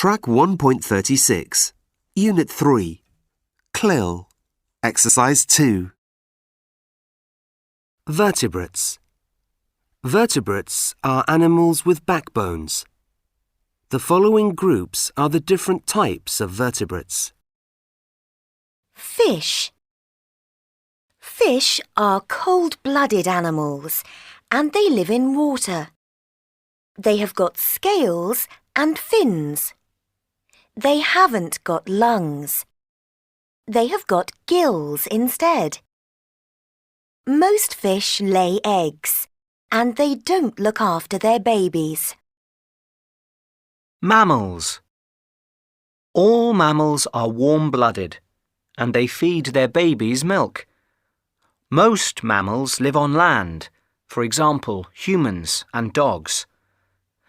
Track 1.36, Unit 3, CLIL, Exercise 2. Vertebrates. Vertebrates are animals with backbones. The following groups are the different types of vertebrates. Fish. Fish are cold-blooded animals and they live in water. They have got scales and fins. They haven't got lungs. They have got gills instead. Most fish lay eggs and they don't look after their babies. Mammals. All mammals are warm-blooded and they feed their babies milk. Most mammals live on land, for example, humans and dogs.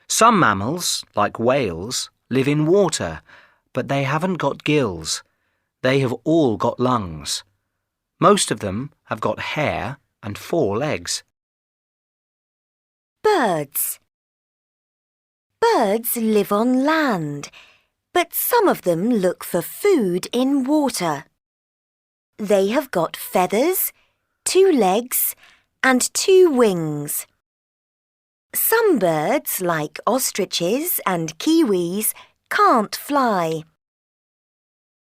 Some mammals, like whales, live in water, but they haven't got gills. They have all got lungs. Most of them have got hair and 4 legs. Birds. Birds live on land, but some of them look for food in water. They have got feathers, 2 legs, and 2 wings. Some birds, like ostriches and kiwis, can't fly.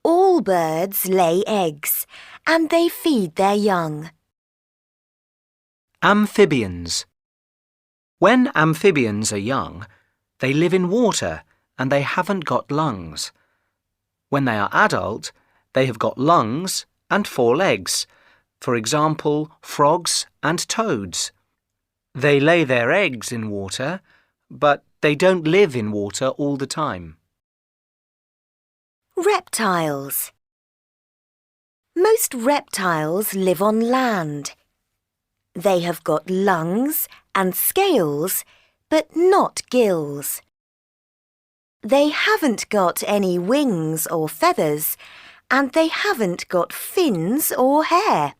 All birds lay eggs, and they feed their young. Amphibians. When amphibians are young, they live in water and they haven't got lungs. When they are adult, they have got lungs and 4 legs, for example, frogs and toads. They lay their eggs in water, but they don't live in water all the time. Reptiles. Most reptiles live on land. They have got lungs and scales, but not gills. They haven't got any wings or feathers, and they haven't got fins or hair.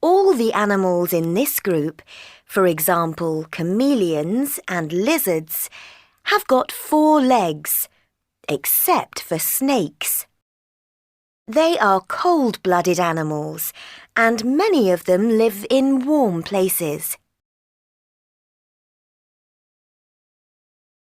All the animals in this group, for example, chameleons and lizards, have got 4 legs, except for snakes. They are cold-blooded animals, and many of them live in warm places.